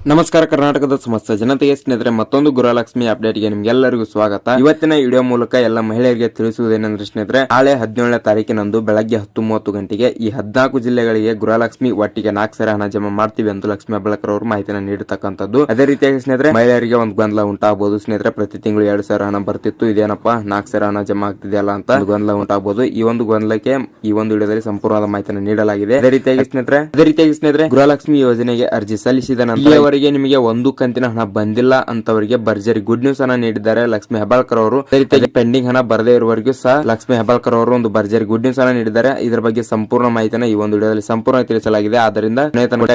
ನಮಸ್ಕಾರ ಕರ್ನಾಟಕದ ಸಮಸ್ತ ಜನತೆಗೆ ಸ್ನೇಹಿತರೆ ಮತ್ತೊಂದು ಗೃಹಲಕ್ಷ್ಮಿ ಅಪ್ಡೇಟ್ಗೆ ನಿಮ್ಗೆಲ್ಲರಿಗೂ ಸ್ವಾಗತ. ಇವತ್ತಿನ ವಿಡಿಯೋ ಮೂಲಕ ಎಲ್ಲ ಮಹಿಳೆಯರಿಗೆ ತಿಳಿಸುವುದೇನೆಂದ್ರೆ ಸ್ನೇಹಿತರೆ, ನಾಳೆ 17ನೇ ತಾರೀಕಿನಂದು ಬೆಳಗ್ಗೆ 10:30 ಗಂಟೆಗೆ ಈ 14 ಜಿಲ್ಲೆಗಳಿಗೆ ಗೃಹಲಕ್ಷ್ಮಿ ಒಟ್ಟಿಗೆ 4 ಸಾವಿರ ಹಣ ಜಮಾ ಮಾಡ್ತೀವಿ ಎಂದು ಲಕ್ಷ್ಮಿ ಹೆಬ್ಬಾಳ್ಕರ್ ಅವರು ಮಾಹಿತಿಯನ್ನು ನೀಡತಕ್ಕಂಥದ್ದು. ಅದೇ ರೀತಿಯಾಗಿ ಸ್ನೇಹಿತರೆ, ಮಹಿಳೆಯರಿಗೆ ಒಂದು ಗೊಂದಲ ಉಂಟಾಗಬಹುದು ಸ್ನೇಹಿತರೆ. ಪ್ರತಿ ತಿಂಗಳು 2,000 ಹಣ ಬರ್ತಿತ್ತು, ಇದೇನಪ್ಪ 4,000 ಹಣ ಜಮಾ ಆಗ್ತಿದೆಯಲ್ಲ ಅಂತ ಗೊಂದಲ ಉಂಟಾಗಬಹುದು. ಈ ಒಂದು ಗೊಂದಲಕ್ಕೆ ಈ ಒಂದು ವಿಡಿಯೋದಲ್ಲಿ ಸಂಪೂರ್ಣವಾದ ಮಾಹಿತಿಯನ್ನು ನೀಡಲಾಗಿದೆ. ಅದೇ ರೀತಿಯಾಗಿ ಸ್ನೇಹಿತರೆ ಗೃಹಲಕ್ಷ್ಮಿ ಯೋಜನೆಗೆ ಅರ್ಜಿ ಸಲ್ಲಿಸಿದ ನಂತರ ನಿಮಗೆ ಒಂದು ಕಂತಿನ ಹಣ ಬಂದಿಲ್ಲ ಅಂತವರಿಗೆ ಭರ್ಜರಿ ಗುಡ್ ನ್ಯೂಸ್ ಅನ್ನ ನೀಡಿದ್ದಾರೆ ಲಕ್ಷ್ಮಿ ಹೆಬ್ಬಾಳ್ಕರ್ ಅವರು. ಅದೇ ರೀತಿಯಾಗಿ ಪೆಂಡಿಂಗ್ ಹಣ ಬರದೇ ಇರುವವರೆಗೂ ಸಹ ಲಕ್ಷ್ಮಿ ಹೆಬ್ಬಾಳ್ಕರ್ ಅವರು ಒಂದು ಭರ್ಜರಿ ಗುಡ್ ನ್ಯೂಸ್ ಅನ್ನ ನೀಡಿದ್ದಾರೆ. ಇದರ ಬಗ್ಗೆ ಸಂಪೂರ್ಣ ಮಾಹಿತಿನ ಈ ಒಂದು ವಿಡಿಯೋದಲ್ಲಿ ಸಂಪೂರ್ಣ ತಿಳಿಸಲಾಗಿದೆ. ಆದ್ದರಿಂದ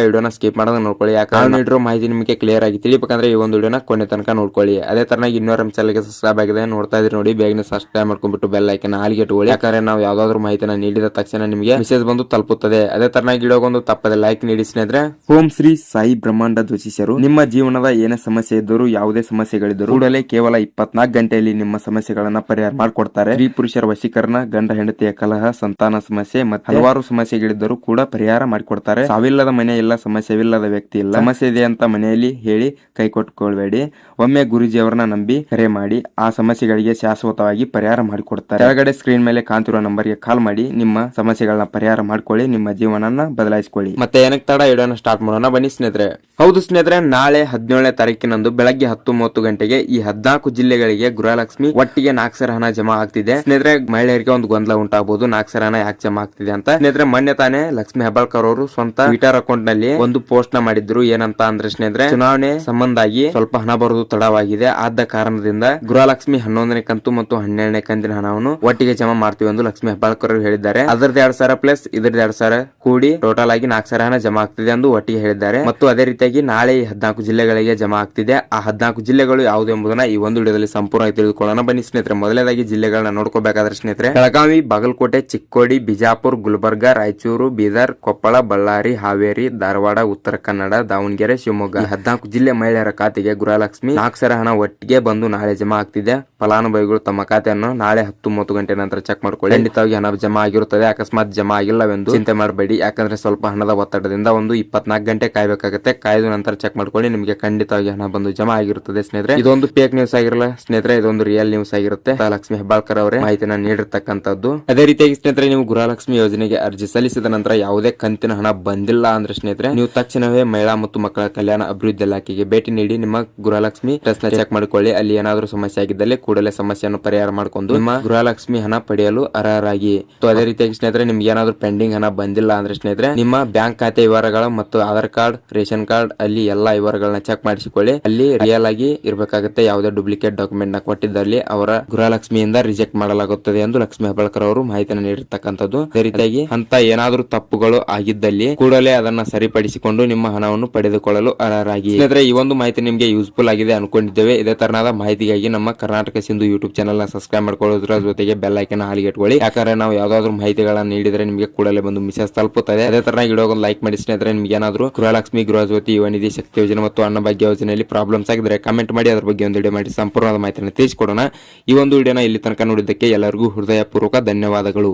ವಿಡಿಯೋನ ಸ್ಕಿಪ್ ಮಾಡೋದನ್ನ ನೋಡ್ಕೊಳ್ಳಿ. ಯಾಕಂದ್ರೆ ನೀಡಿರೋ ಮಾಹಿತಿ ನಿಮಗೆ ಕ್ಲಿಯರ್ ಆಗಿ ತಿಳಿಬೇಕಂದ್ರೆ ಈ ಒಂದು ವಿಡಿಯೋನ ಕೊನೆ ತನಕ ನೋಡ್ಕೊಳ್ಳಿ. ಅದೇ ತರನಾಗಿ ಇನ್ನೂರ ಚಾನಲ್ಗೆ ಸಬ್ಸ್ಕ್ರೈಬ್ ಆಗಿದೆ ನೋಡ್ತಾ ಇದ್ರಿ ನೋಡಿ, ಬೇಗನೆ ಸಬ್ಸ್ಕ್ರೈಬ್ ಮಾಡ್ಕೊಂಡ್ಬಿಟ್ಟು ಬೆಲ್ ಐಕನ್ ಆಲ್ಗೆ ಇಟ್ಕೊಳ್ಳಿ. ಯಾಕಂದ್ರೆ ನಾವು ಯಾವ್ದಾದ್ರು ಮಾಹಿತಿನ ನೀಡಿದ ತಕ್ಷಣ ನಿಮಗೆ ಮೆಸೇಜ್ ಬಂದು ತಲುಪುತ್ತದೆ. ಅದೇ ತರನಾಗಿ ವಿಡಿಯೋಗೊಂದು ತಪ್ಪದೆ ಲೈಕ್ ನೀಡಿ ಸ್ನೇಹಿತರೆ. ಓಂ ಶ್ರೀ ಸಾಯಿ ಬ್ರಹ್ಮಾಂಡ ಜ್ಯೋತಿಷ್ಯರು ನಿಮ್ಮ ಜೀವನದ ಏನೇ ಸಮಸ್ಯೆ ಇದ್ದರೂ ಯಾವುದೇ ಸಮಸ್ಯೆಗಳಿದ್ದರೂ ಕೂಡಲೇ ಕೇವಲ 24 ಗಂಟೆಯಲ್ಲಿ ನಿಮ್ಮ ಸಮಸ್ಯೆಗಳನ್ನ ಪರಿಹಾರ ಮಾಡಿಕೊಡ್ತಾರೆ. ಸ್ತ್ರೀ ಪುರುಷರ ವಶೀಕರಣ, ಗಂಡ ಹೆಂಡತಿಯ ಕಲಹ, ಸಂತಾನ ಸಮಸ್ಯೆ ಮತ್ತು ಹಲವಾರು ಸಮಸ್ಯೆಗಳಿದ್ದರೂ ಕೂಡ ಪರಿಹಾರ ಮಾಡಿಕೊಡ್ತಾರೆ. ಸಾವಿಲ್ಲದ ಮನೆ ಇಲ್ಲ, ಸಮಸ್ಯೆವಿಲ್ಲದ ವ್ಯಕ್ತಿ ಇಲ್ಲ. ಸಮಸ್ಯೆ ಇದೆ ಅಂತ ಮನೆಯಲ್ಲಿ ಹೇಳಿ ಕೈ ಕೊಟ್ಕೊಳ್ಬೇಡಿ. ಒಮ್ಮೆ ಗುರುಜಿ ಅವರನ್ನ ನಂಬಿ ಕರೆ ಮಾಡಿ ಆ ಸಮಸ್ಯೆಗಳಿಗೆ ಶಾಶ್ವತವಾಗಿ ಪರಿಹಾರ ಮಾಡಿಕೊಡ್ತಾರೆ. ಕೆಳಗಡೆ ಸ್ಕ್ರೀನ್ ಮೇಲೆ ಕಾಣ್ತಿರುವ ನಂಬರ್ಗೆ ಕಾಲ್ ಮಾಡಿ ನಿಮ್ಮ ಸಮಸ್ಯೆಗಳನ್ನ ಪರಿಹಾರ ಮಾಡ್ಕೊಳ್ಳಿ, ನಿಮ್ಮ ಜೀವನನ ಬದಲಾಯಿಸಿಕೊಳ್ಳಿ. ಮತ್ತೆ ಏನಕ್ಕೆ ತಡ, ವಿಡಿಯೋನ ಸ್ಟಾರ್ಟ್ ಮಾಡೋಣ ಬನ್ನಿ ಸ್ನೇಹಿತರೆ. ಹೌದು ಸ್ನೇಹಿತರೆ, ನಾಳೆ 17ನೇ ತಾರೀಕಿನಂದು ಬೆಳಗ್ಗೆ 10:30 ಗಂಟೆಗೆ ಈ 14 ಜಿಲ್ಲೆಗಳಿಗೆ ಗೃಹಲಕ್ಷ್ಮಿ ಒಟ್ಟಿಗೆ 4 ಸಾವಿರ ಹಣ ಜಮಾ ಆಗ್ತಿದೆ. ಸ್ನೇಹಿತರೆ, ಮಹಿಳೆಯರಿಗೆ ಒಂದು ಗೊಂದಲ ಉಂಟಾಗಬಹುದು, 4 ಸಾವಿರ ಹಣ ಯಾಕೆ ಜಮಾ ಆಗ್ತಿದೆ ಅಂತ. ಸ್ನೇಹಿತರೆ, ಮೊನ್ನೆ ತಾನೇ ಲಕ್ಷ್ಮಿ ಹೆಬ್ಬಾಳ್ಕರ್ ಅವರು ಸ್ವಂತ ಟ್ವಿಟರ್ ಅಕೌಂಟ್ ನಲ್ಲಿ ಒಂದು ಪೋಸ್ಟ್ ನ ಮಾಡಿದ್ರು. ಏನಂತ ಅಂದ್ರೆ ಸ್ನೇಹಿತರೆ, ಚುನಾವಣೆ ಸಂಬಂಧಾಗಿ ಸ್ವಲ್ಪ ಹಣ ಬರೋದು ತಡವಾಗಿದೆ, ಆದ ಕಾರಣದಿಂದ ಗೃಹಲಕ್ಷ್ಮಿ 11ನೇ ಕಂತು ಮತ್ತು 12ನೇ ಕಂತಿನ ಹಣವನ್ನು ಒಟ್ಟಿಗೆ ಜಮಾ ಮಾಡ್ತೀವಿ ಎಂದು ಲಕ್ಷ್ಮಿ ಹೆಬ್ಬಾಳ್ಕರ್ ಅವರು ಹೇಳಿದ್ದಾರೆ. ಅದರದ್ದು 2,000 ಪ್ಲಸ್ ಇದ್ರದ್ದು 2,000 ಕೂಡಿ ಟೋಟಲ್ ಆಗಿ 4 ಸಾವಿರ ಹಣ ಜಮಾ ಆಗ್ತಿದೆ ಎಂದು ಒಟ್ಟಿಗೆ ಹೇಳಿದ್ದಾರೆ. ಮತ್ತು ಅದೇ ರೀತಿಯಾಗಿ ನಾಳೆ 14 ಜಿಲ್ಲೆಗಳಿಗೆ ಜಮಾ ಆಗ್ತಿದೆ. ಆ 14 ಜಿಲ್ಲೆಗಳು ಯಾವುದು ಎಂಬುದನ್ನ ಈ ಒಂದು ವಿಡಿಯೋದಲ್ಲಿ ಸಂಪೂರ್ಣವಾಗಿ ತಿಳಿದುಕೊಳ್ಳೋಣ ಬನ್ನಿ ಸ್ನೇಹಿತರೆ. ಮೊದಲನೇದಾಗಿ ಜಿಲ್ಲೆಗಳನ್ನ ನೋಡ್ಕೋಬೇಕಾದ್ರೆ ಸ್ನೇಹಿತರೆ, ಬೆಳಗಾವಿ, ಬಾಗಲಕೋಟೆ, ಚಿಕ್ಕೋಡಿ, ಬಿಜಾಪುರ, ಗುಲ್ಬರ್ಗ, ರಾಯಚೂರು, ಬೀದರ್, ಕೊಪ್ಪಳ, ಬಳ್ಳಾರಿ, ಹಾವೇರಿ, ಧಾರವಾಡ, ಉತ್ತರ ಕನ್ನಡ, ದಾವಣಗೆರೆ, ಶಿವಮೊಗ್ಗ 14 ಜಿಲ್ಲೆ ಮಹಿಳೆಯರ ಖಾತೆಗೆ ಗೃಹಲಕ್ಷ್ಮಿ 4 ಸಾವಿರ ಹಣ ಒಟ್ಟಿಗೆ ಬಂದು ನಾಳೆ ಜಮಾ ಆಗ್ತಿದೆ. ಫಲಾನುಭವಿಗಳು ತಮ್ಮ ಖಾತೆಯನ್ನು ನಾಳೆ 10:30 ಗಂಟೆ ನಂತರ ಚೆಕ್ ಮಾಡ್ಕೊಳ್ಳಿ. ಖಂಡಿತವಾಗಿ ಹಣ ಜಮಾ ಆಗಿರುತ್ತದೆ. ಅಕಸ್ಮಾತ್ ಜಮಾ ಆಗಿಲ್ಲವೆಂದು ಚಿಂತೆ ಮಾಡಬೇಡಿ. ಯಾಕಂದ್ರೆ ಸ್ವಲ್ಪ ಹಣದ ಒತ್ತಡದಿಂದ ಒಂದು 24 ಗಂಟೆ ಕಾಯಬೇಕಾಗುತ್ತೆ. ಕಾಯ್ದು ನಂತರ ಚೆಕ್ ಮಾಡ್ಕೊಳ್ಳಿ, ನಿಮಗೆ ಖಂಡಿತವಾಗಿ ಹಣ ಬಂದು ಜಮಾ ಆಗಿರುತ್ತದೆ ಸ್ನೇಹಿತರೆ. ಇದೊಂದು ಫೇಕ್ ನ್ಯೂಸ್ ಆಗಿರಲ್ಲ ಸ್ನೇಹಿತರೆ, ಇದೊಂದು ರಿಯಲ್ ನ್ಯೂಸ್ ಆಗಿರುತ್ತೆ. ಲಕ್ಷ್ಮಿ ಹೆಬ್ಬಾಳ್ಕರ್ ಅವರೇ ಮಾಹಿತಿನ ನೀಡಿರ್ತಕ್ಕಂಥದ್ದು. ಅದೇ ರೀತಿಯಾಗಿ ಸ್ನೇಹಿತರೆ, ನೀವು ಗೃಹಲಕ್ಷ್ಮಿ ಯೋಜನೆಗೆ ಅರ್ಜಿ ಸಲ್ಲಿಸಿದ ನಂತರ ಯಾವುದೇ ಕಂತಿನ ಹಣ ಬಂದಿಲ್ಲ ಅಂದ್ರೆ ಸ್ನೇಹಿತರೆ, ನೀವು ತಕ್ಷಣವೇ ಮಹಿಳಾ ಮತ್ತು ಮಕ್ಕಳ ಕಲ್ಯಾಣ ಅಭಿವೃದ್ಧಿ ಇಲಾಖೆಗೆ ಭೇಟಿ ನೀಡಿ ನಿಮ್ಮ ಗೃಹಲಕ್ಷ್ಮಿ ಟ್ರಸ್ಟ್ ನ ಚೆಕ್ ಮಾಡಿಕೊಳ್ಳಿ. ಅಲ್ಲಿ ಏನಾದರೂ ಸಮಸ್ಯೆ ಆಗಿದ್ದಲ್ಲಿ ಕೂಡಲೇ ಸಮಸ್ಯೆಯನ್ನು ಪರಿಹಾರ ಮಾಡಿಕೊಂಡು ನಿಮ್ಮ ಗೃಹಲಕ್ಷ್ಮಿ ಹಣ ಪಡೆಯಲು ಅರ್ಹರಾಗಿ. ಅದೇ ರೀತಿಯಾಗಿ ಸ್ನೇಹಿತರೆ, ನಿಮ್ಗೆ ಏನಾದರೂ ಪೆಂಡಿಂಗ್ ಹಣ ಬಂದಿಲ್ಲ ಅಂದ್ರೆ ಸ್ನೇಹಿತರೆ, ನಿಮ್ಮ ಬ್ಯಾಂಕ್ ಖಾತೆ ವಿವರಗಳು ಮತ್ತು ಆಧಾರ್ ಕಾರ್ಡ್, ರೇಷನ್ ಕಾರ್ಡ್ ಅಲ್ಲಿ ಎಲ್ಲಾ ವಿವರಗಳನ್ನ ಚೆಕ್ ಮಾಡಿಸಿಕೊಳ್ಳಿ. ಅಲ್ಲಿ ರಿಯಲ್ ಆಗಿ ಇರಬೇಕಾಗುತ್ತೆ. ಯಾವುದೇ ಡೂಪ್ಲಿಕೇಟ್ ಡಾಕ್ಯುಮೆಂಟ್ ನ ಕೊಟ್ಟಿದ್ದಲ್ಲಿ ಅವರ ಗೃಹಲಕ್ಷ್ಮಿಯಿಂದ ರಿಜೆಕ್ಟ್ ಮಾಡಲಾಗುತ್ತದೆ ಎಂದು ಲಕ್ಷ್ಮಿ ಹೆಬ್ಬಾಳ್ಕರ್ ಅವರು ಮಾಹಿತಿಯನ್ನು ನೀಡಿರ್ತಕ್ಕಂಥದ್ದು. ಅದೇ ರೀತಿಯಾಗಿ ಅಂತ ಏನಾದರೂ ತಪ್ಪುಗಳು ಆಗಿದ್ದಲ್ಲಿ ಕೂಡಲೇ ಅದನ್ನ ಸರಿಪಡಿಸಿಕೊಂಡು ನಿಮ್ಮ ಹಣವನ್ನು ಪಡೆದುಕೊಳ್ಳಲು ಅರ್ಹರಾಗಿ. ಸ್ನೇಹಿತರೆ, ಈ ಒಂದು ಮಾಹಿತಿ ನಿಮಗೆ ಯೂಸ್ಫುಲ್ ಆಗಿದೆ ಅನ್ಕೊಂಡಿದ್ದೇವೆ. ಇದೇ ತರನಾದ ಮಾಹಿತಿಗಾಗಿ ನಮ್ಮ ಕರ್ನಾಟಕ ಸಿಂಧು ಯೂಟ್ಯೂಬ್ ಚಾನಲ್ ನ ಸಬ್ಸ್ಕ್ರೈಬ್ ಮಾಡ್ಕೊಳ್ಳೋದ್ರ ಜೊತೆಗೆ ಬೆಲ್ ಐಕನ್ ಹಾಲಿಗೆ ಇಟ್ಕೊಳ್ಳಿ. ಯಾಕಂದ್ರೆ ನಾವು ಯಾವ್ದಾದ್ರು ಮಾಹಿತಿಗಳನ್ನ ನೀಡಿದ್ರೆ ನಿಮಗೆ ಕೂಡಲೇ ಬಂದು ಮೆಸೇಜ್ ತಲುಪುತ್ತದೆ. ಅದೇ ತರ ವಿಡಿಯೋಗೊಂದು ಲೈಕ್ ಮಾಡಿ ಸ್ನೇಹಿತರೆ. ನಿಮ್ಗೆ ಏನಾದ್ರು ಗೃಹಲಕ್ಷ್ಮಿ, ಗೃಹ ಜ್ಯೋತಿ, ಯುವ ನಿಧಿ, ಶಕ್ತಿ ಯೋಜನೆ ಮತ್ತು ಅನ್ನಭಾಗ್ಯ ಯೋಜನೆಯಲ್ಲಿ ಪ್ರಾಬ್ಲಮ್ಸ್ ಆಗಿದ್ರೆ ಕಮೆಂಟ್ ಮಾಡಿ, ಅದರ ಬಗ್ಗೆ ಒಂದು ವಿಡಿಯೋ ಮಾಡಿ ಸಂಪೂರ್ಣವಾದ ಮಾಹಿತಿಯನ್ನು ತಿಳಿಸಿಕೊಡೋಣ. ಈ ಒಂದು ವಿಡಿಯೋನ ಇಲ್ಲಿ ತನಕ ನೋಡಿದ್ದಕ್ಕೆ ಎಲ್ಲರಿಗೂ ಹೃದಯಪೂರ್ವಕ ಧನ್ಯವಾದಗಳು.